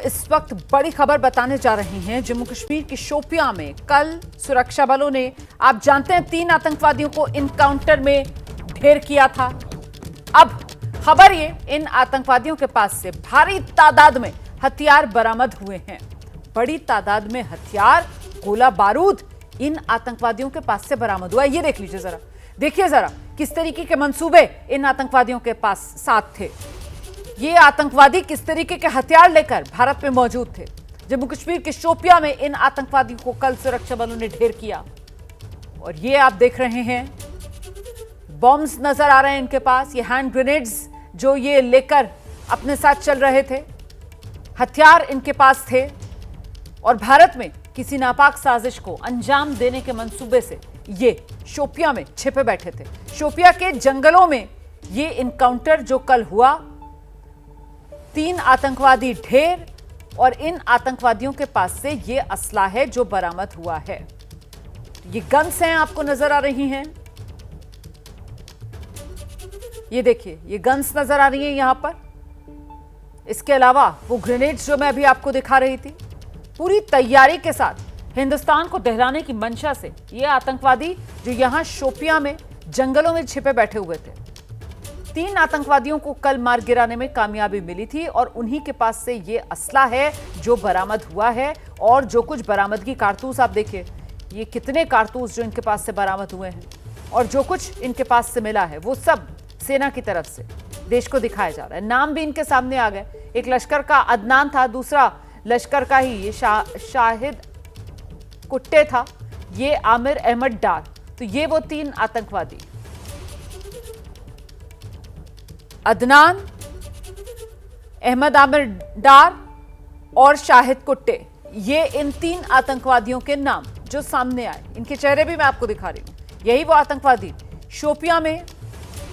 इस वक्त बड़ी खबर बताने जा रहे हैं। जम्मू कश्मीर के शोपियां में कल सुरक्षा बलों ने, आप जानते हैं, 3 आतंकवादियों को इनकाउंटर में ढेर किया था। अब खबर ये, इन आतंकवादियों के पास से भारी तादाद में हथियार बरामद हुए हैं। बड़ी तादाद में हथियार, गोला बारूद इन आतंकवादियों के पास से बरामद हुआ। ये देख लीजिए जरा, देखिए जरा किस तरीके के मंसूबे इन आतंकवादियों के पास साथ थे। ये आतंकवादी किस तरीके के हथियार लेकर भारत में मौजूद थे। जम्मू कश्मीर के शोपियां में इन आतंकवादियों को कल सुरक्षा बलों ने ढेर किया। और ये आप देख रहे हैं, बॉम्ब्स नजर आ रहे हैं इनके पास, ये हैंड ग्रेनेड्स जो ये लेकर अपने साथ चल रहे थे। हथियार इनके पास थे और भारत में किसी नापाक साजिश को अंजाम देने के मंसूबे से ये शोपियां में छिपे बैठे थे। शोपियां के जंगलों में ये इनकाउंटर जो कल हुआ, 3 आतंकवादी ढेर और इन आतंकवादियों के पास से ये असला है जो बरामद हुआ है। ये गन्स हैं, आपको नजर आ रही हैं, ये देखिए, ये गन्स नजर आ रही हैं यहां पर। इसके अलावा वो ग्रेनेड्स जो मैं अभी आपको दिखा रही थी, पूरी तैयारी के साथ हिंदुस्तान को दहलाने की मंशा से ये आतंकवादी जो यहां शोपियां में जंगलों में छिपे बैठे हुए थे, 3 आतंकवादियों को कल मार गिराने में कामयाबी मिली थी और उन्हीं के पास से ये असला है जो बरामद हुआ है। और जो कुछ बरामदगी कारतूस आप देखिए, ये कितने कारतूस जो इनके पास से बरामद हुए हैं और जो कुछ इनके पास से मिला है वो सब सेना की तरफ से देश को दिखाया जा रहा है। नाम भी इनके सामने आ गए, एक लश्कर का अदनान था, दूसरा लश्कर का ही ये शाहिद कुट्टे था, ये आमिर अहमद डार। तो ये वो 3 आतंकवादी, अदनान, अहमद आमिर डार और शाहिद कुट्टे, ये इन 3 आतंकवादियों के नाम जो सामने आए। इनके चेहरे भी मैं आपको दिखा रही हूं। यही वो आतंकवादी शोपियां में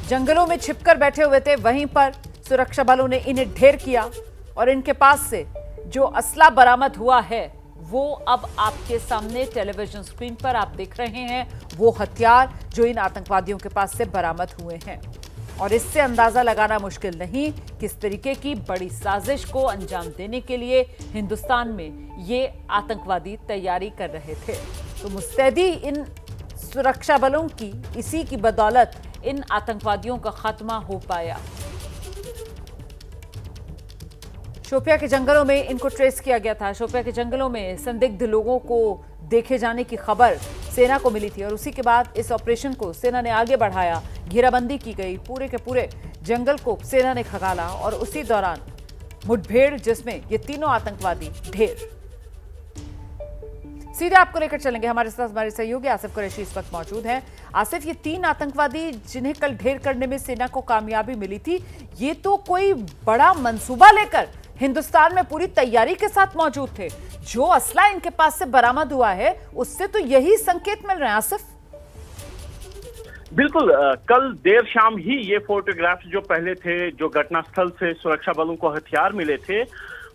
जंगलों में छिपकर बैठे हुए थे, वहीं पर सुरक्षा बलों ने इन्हें ढेर किया और इनके पास से जो असला बरामद हुआ है वो अब आपके सामने टेलीविजन स्क्रीन पर आप देख रहे हैं। वो हथियार जो इन आतंकवादियों के पास से बरामद हुए हैं और इससे अंदाजा लगाना मुश्किल नहीं किस तरीके की बड़ी साजिश को अंजाम देने के लिए हिंदुस्तान में ये आतंकवादी तैयारी कर रहे थे। तो मुस्तैदी इन सुरक्षा बलों की, इसी की बदौलत इन आतंकवादियों का खात्मा हो पाया। शोपिया के जंगलों में इनको ट्रेस किया गया था। शोपिया के जंगलों में संदिग्ध लोगों को देखे जाने की खबर सेना को मिली थी और उसी के बाद इस ऑपरेशन को सेना ने आगे बढ़ाया। घेराबंदी की गई, पूरे के पूरे जंगल को सेना ने खंगाला और उसी दौरान मुठभेड़ जिसमें ये तीनों आतंकवादी ढेर। सीधे आपको लेकर चलेंगे, हमारे साथ हमारे सहयोगी आसिफ कुरैशी इस वक्त मौजूद हैं। आसिफ, ये 3 आतंकवादी जिन्हें कल ढेर करने में सेना को कामयाबी मिली थी, ये तो कोई बड़ा मंसूबा लेकर हिंदुस्तान में पूरी तैयारी के साथ मौजूद थे। जो असला इनके पास से बरामद हुआ है उससे तो यही संकेत मिल रहे हैं। आसिफ, बिल्कुल, कल देर शाम ही ये फोटोग्राफ्स जो पहले थे, जो घटनास्थल से सुरक्षा बलों को हथियार मिले थे,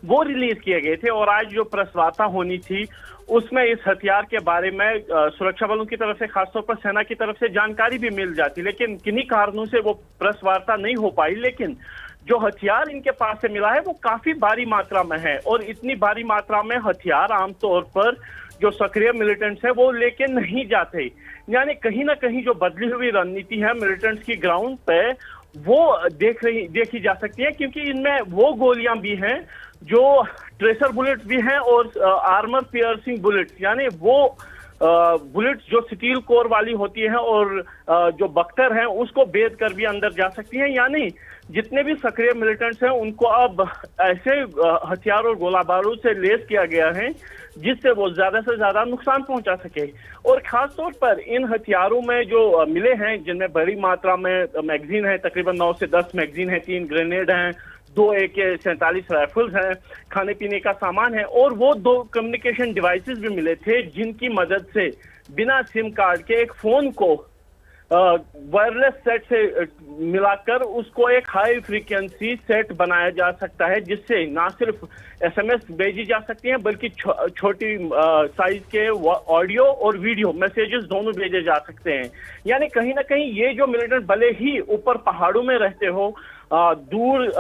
वो रिलीज किए गए थे और आज जो प्रेस वार्ता होनी थी उसमें इस हथियार के बारे में सुरक्षा बलों की तरफ से, खासतौर पर सेना की तरफ से जानकारी भी मिल जाती, लेकिन किन्हीं कारणों से वो प्रेस वार्ता नहीं हो पाई। लेकिन जो हथियार इनके पास से मिला है वो काफी भारी मात्रा में है और इतनी भारी मात्रा में हथियार आमतौर पर जो सक्रिय मिलिटेंट्स है वो लेके नहीं जाते। यानी कहीं ना कहीं जो बदली हुई रणनीति है मिलिटेंट्स की ग्राउंड पे, वो देखी जा सकती है, क्योंकि इनमें वो गोलियां भी हैं जो ट्रेसर बुलेट्स भी हैं और आर्मर पियर्सिंग बुलेट्स, यानी वो बुलेट्स जो स्टील कोर वाली होती है और जो बख्तर हैं उसको भेद कर भी अंदर जा सकती हैं। यानी जितने भी सक्रिय मिलिटेंट्स हैं उनको अब ऐसे हथियार और गोला बारूद से लैस किया गया है जिससे वो ज्यादा से ज्यादा नुकसान पहुंचा सके। और खास तौर पर इन हथियारों में जो मिले हैं, जिनमें बड़ी मात्रा में मैगजीन है, तकरीबन 9 से 10 मैगजीन है, 3 ग्रेनेड हैं, 2 AK-47 राइफल्स हैं, खाने पीने का सामान है और वो 2 कम्युनिकेशन डिवाइसेस भी मिले थे जिनकी मदद से बिना सिम कार्ड के एक फोन को वायरलेस सेट से मिलाकर उसको एक हाई फ्रीक्वेंसी सेट बनाया जा सकता है, जिससे ना सिर्फ SMS भेजी जा सकती हैं बल्कि छोटी साइज के ऑडियो और वीडियो मैसेजेस दोनों भेजे जा सकते हैं। यानी कहीं ना कहीं ये जो मिलिटेंट भले ही ऊपर पहाड़ों में रहते हो, दूर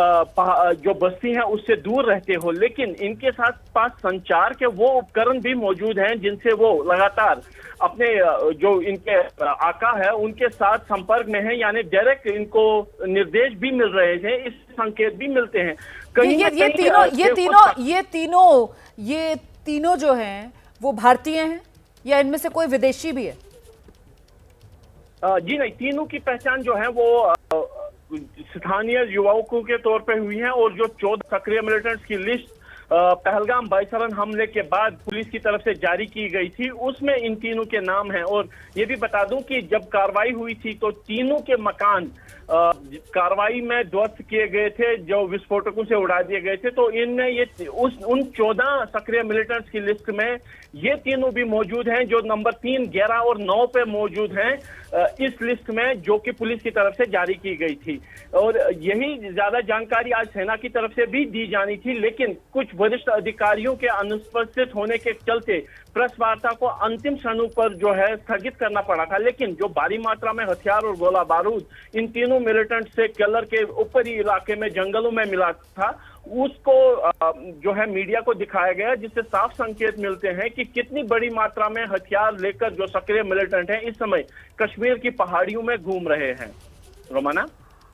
जो बस्ती है उससे दूर रहते हो, लेकिन इनके साथ पास संचार के वो उपकरण भी मौजूद हैं जिनसे वो लगातार अपने जो इनके आका है उनके साथ संपर्क में है, यानी डायरेक्ट इनको निर्देश भी मिल रहे थे, इस संकेत भी मिलते हैं। ये तीनों जो हैं वो भारतीय हैं या इनमें से कोई विदेशी भी है? जी नहीं, तीनों की पहचान जो है वो स्थानीय युवकों के तौर पे हुई है, और जो 14 सक्रिय मिलिटेंट्स की लिस्ट पहलगाम बाईसरन हमले के बाद पुलिस की तरफ से जारी की गई थी उसमें इन तीनों के नाम हैं। और ये भी बता दूं कि जब कार्रवाई हुई थी तो तीनों के मकान कार्रवाई में ध्वस्त किए गए थे, जो विस्फोटकों से उड़ा दिए गए थे। तो इनमें उन 14 सक्रिय मिलिटेंट्स की लिस्ट में ये तीनों भी मौजूद हैं, जो नंबर 3, 11 और 9 पे मौजूद हैं इस लिस्ट में, जो कि पुलिस की तरफ से जारी की गई थी। और यही ज्यादा जानकारी आज सेना की तरफ से भी दी जानी थी, लेकिन कुछ वरिष्ठ अधिकारियों के अनुपस्थित होने के चलते प्रेस वार्ता को अंतिम क्षणों पर जो है स्थगित करना पड़ा था। लेकिन जो भारी मात्रा में हथियार और गोला बारूद इन तीनों मिलिटेंट से केलर के ऊपरी इलाके में जंगलों में मिला था, उसको जो है मीडिया को दिखाया गया, जिससे साफ संकेत मिलते हैं कि कितनी बड़ी मात्रा में हथियार लेकर जो सक्रिय मिलिटेंट हैं इस समय कश्मीर की पहाड़ियों में घूम रहे हैं। रोमाना,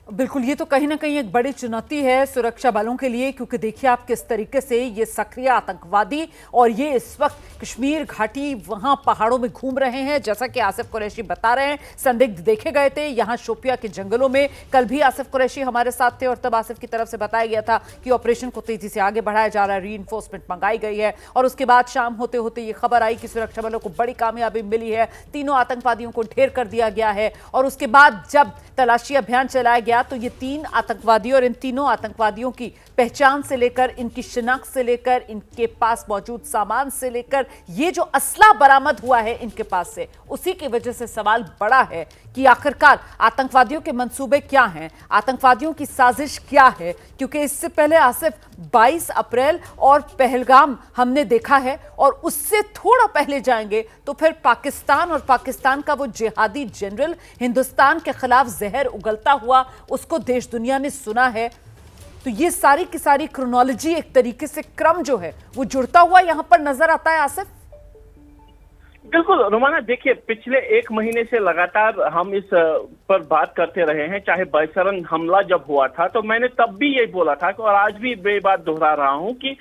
बिल्कुल, ये तो कहीं ना कहीं एक बड़ी चुनौती है सुरक्षा बलों के लिए, क्योंकि देखिए आप किस तरीके से ये सक्रिय आतंकवादी और ये इस वक्त कश्मीर घाटी वहां पहाड़ों में घूम रहे हैं। जैसा कि आसिफ कुरैशी बता रहे हैं, संदिग्ध देखे गए थे यहां शोपिया के जंगलों में। कल भी आसिफ कुरैशी हमारे साथ थे और तब आसिफ की तरफ से बताया गया था कि ऑपरेशन को तेजी से आगे बढ़ाया जा रहा है, रीइंफोर्समेंट मंगाई गई है। और उसके बाद शाम होते होते ये खबर आई कि सुरक्षा बलों को बड़ी कामयाबी मिली है, तीनों आतंकवादियों को ढेर कर दिया गया है। और उसके बाद जब तलाशी अभियान चलाया गया तो ये 3 आतंकवादी और इन तीनों आतंकवादियों की पहचान से लेकर, इनकी शिनाख्त से लेकर, इनके पास मौजूद सामान से लेकर, ये जो असला बरामद हुआ है इनके पास से, उसी की वजह से सवाल बड़ा है कि आखिरकार आतंकवादियों के मंसूबे क्या हैं, आतंकवादियों की साजिश क्या है। क्योंकि इससे पहले आसिफ 22 अप्रैल और पहलगाम हमने देखा है, और उससे थोड़ा पहले जाएंगे तो फिर पाकिस्तान और पाकिस्तान का वो जिहादी जनरल हिंदुस्तान के खिलाफ जहर उगलता हुआ, उसको देश दुनिया ने सुना है। तो ये सारी की सारी क्रोनोलॉजी, एक तरीके से क्रम जो है वो जुड़ता हुआ यहां पर नजर आता है आसिफ। बिल्कुल रोमाना, देखिए पिछले 1 महीने से लगातार हम इस पर बात करते रहे हैं। चाहे बाईसरन हमला जब हुआ था तो मैंने तब भी यही बोला था, और आज भी ये बात दोहरा रहा हूं कि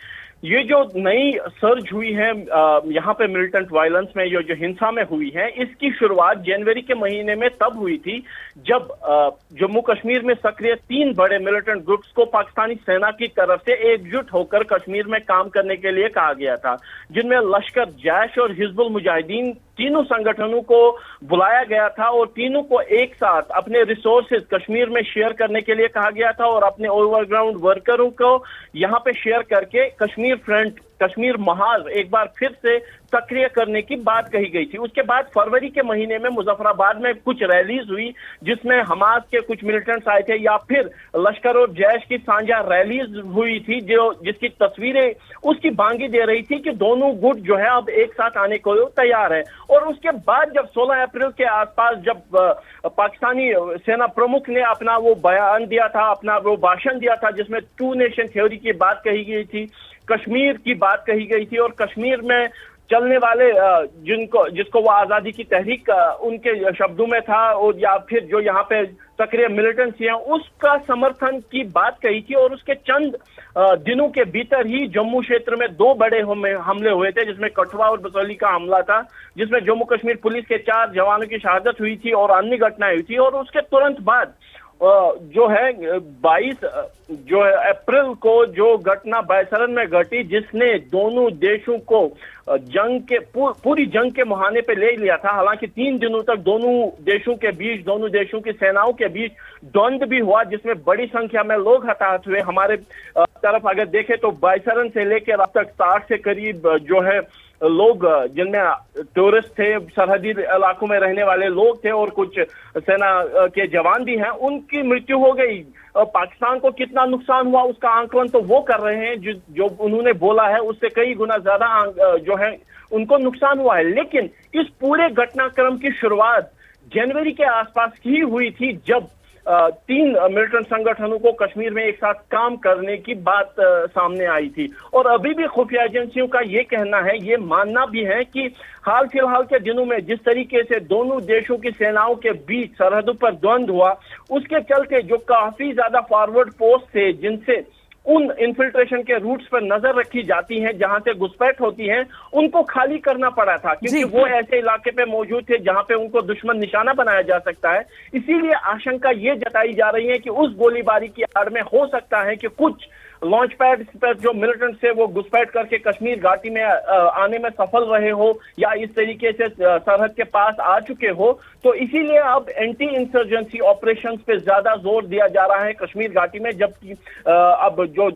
ये जो नई सर्ज हुई है यहाँ पे मिलिटेंट वायलेंस में, ये जो हिंसा में हुई है, इसकी शुरुआत जनवरी के महीने में तब हुई थी जब जम्मू कश्मीर में सक्रिय 3 बड़े मिलिटेंट ग्रुप्स को पाकिस्तानी सेना की तरफ से एकजुट होकर कश्मीर में काम करने के लिए कहा गया था, जिनमें लश्कर, जैश और हिजबुल मुजाहिदीन तीनों संगठनों को बुलाया गया था और तीनों को एक साथ अपने रिसोर्सेज कश्मीर में शेयर करने के लिए कहा गया था और अपने ओवरग्राउंड वर्करों को यहाँ पे शेयर करके कश्मीर फ्रंट, कश्मीर महाल एक बार फिर से सक्रिय करने की बात कही गई थी। उसके बाद फरवरी के महीने में मुजफ्फराबाद में कुछ रैलीज हुई जिसमें हमास के कुछ मिलिटेंट्स आए थे, या फिर लश्कर और जैश की साझा रैलीज हुई थी जिसकी तस्वीरें उसकी बांगी दे रही थी कि दोनों गुट जो है अब एक साथ आने को तैयार है। और उसके बाद जब 16 अप्रैल के आसपास जब पाकिस्तानी सेना प्रमुख ने अपना वो बयान दिया था, अपना वो भाषण दिया था जिसमें 2 नेशन थ्योरी की बात कही गई थी, कश्मीर की बात कही गई थी, और कश्मीर में चलने वाले जिसको वो आजादी की तहरीक उनके शब्दों में था, और या फिर जो यहाँ पे सक्रिय मिलिटेंट्स हैं उसका समर्थन की बात कही थी। और उसके चंद दिनों के भीतर ही जम्मू क्षेत्र में 2 बड़े हमले हुए थे, जिसमें कठुआ और बसौली का हमला था, जिसमें जम्मू कश्मीर पुलिस के 4 जवानों की शहादत हुई थी और अन्य घटनाएं हुई थी। और उसके तुरंत बाद जो है 22 जो है अप्रैल को जो घटना बाईसरन में घटी, जिसने दोनों देशों को जंग के पूरी जंग के मुहाने पे ले लिया था। हालांकि 3 दिनों तक दोनों देशों के बीच, दोनों देशों की सेनाओं के बीच द्वंद्व भी हुआ, जिसमें बड़ी संख्या में लोग हताहत हुए। हमारे तरफ अगर देखें तो बाईसरन से लेकर अब तक 60 से करीब जो है लोग, जिनमें टूरिस्ट थे, सरहदी इलाकों में रहने वाले लोग थे और कुछ सेना के जवान भी हैं, उनकी मृत्यु हो गई। पाकिस्तान को कितना नुकसान हुआ उसका आंकलन तो वो कर रहे हैं, जो उन्होंने बोला है उससे कई गुना ज्यादा जो है उनको नुकसान हुआ है। लेकिन इस पूरे घटनाक्रम की शुरुआत जनवरी के आसपास ही हुई थी, जब 3 मिलिटेंट संगठनों को कश्मीर में एक साथ काम करने की बात सामने आई थी। और अभी भी खुफिया एजेंसियों का ये कहना है, ये मानना भी है कि हाल फिलहाल के दिनों में जिस तरीके से दोनों देशों की सेनाओं के बीच सरहदों पर द्वंद्व हुआ, उसके चलते जो काफी ज्यादा फॉरवर्ड पोस्ट थे जिनसे उन इन्फिल्ट्रेशन के रूट्स पर नजर रखी जाती हैं, जहां से घुसपैठ होती हैं, उनको खाली करना पड़ा था, क्योंकि वो ऐसे इलाके पे मौजूद थे जहां पे उनको दुश्मन निशाना बनाया जा सकता है। इसीलिए आशंका ये जताई जा रही है कि उस गोलीबारी की आड़ में हो सकता है कि कुछ लॉन्च पैड पर जो मिलिटेंट्स थे वो घुसपैठ करके कश्मीर घाटी में आने में सफल रहे हो, या इस तरीके से सरहद के पास आ चुके हो। तो इसीलिए अब एंटी इंसर्जेंसी ऑपरेशंस पे ज्यादा जोर दिया जा रहा है कश्मीर घाटी में, जबकि अब जो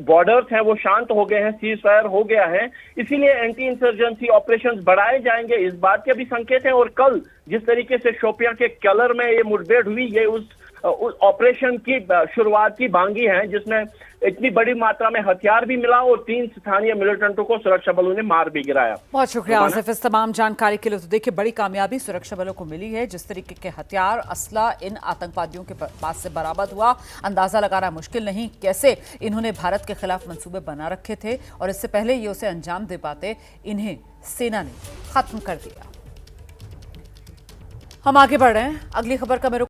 बॉर्डर्स हैं वो शांत हो गए हैं, सीज फायर हो गया है, इसीलिए एंटी इंसर्जेंसी ऑपरेशंस बढ़ाए जाएंगे, इस बात के भी संकेत हैं। और कल जिस तरीके से शोपियां के कलर में ये मुठभेड़ हुई, ये उस ऑपरेशन की शुरुआत की भांगी है, जिसमें इतनी बड़ी मात्रा में हथियार भी मिला और 3 स्थानीय मिलिटेंटों को सुरक्षा बलों ने मार भी गिराया। बहुत शुक्रिया आसिफ इस तमाम जानकारी के लिए। तो देखिए, बड़ी कामयाबी सुरक्षा बलों को मिली है। जिस तरीके के हथियार, असला इन आतंकवादियों के पास से बरामद हुआ, अंदाजा लगाना मुश्किल नहीं कैसे इन्होंने भारत के खिलाफ मंसूबे बना रखे थे, और इससे पहले ये उसे अंजाम दे पाते, इन्हें सेना ने खत्म कर दिया। हम आगे बढ़ रहे हैं, अगली खबर का मेरे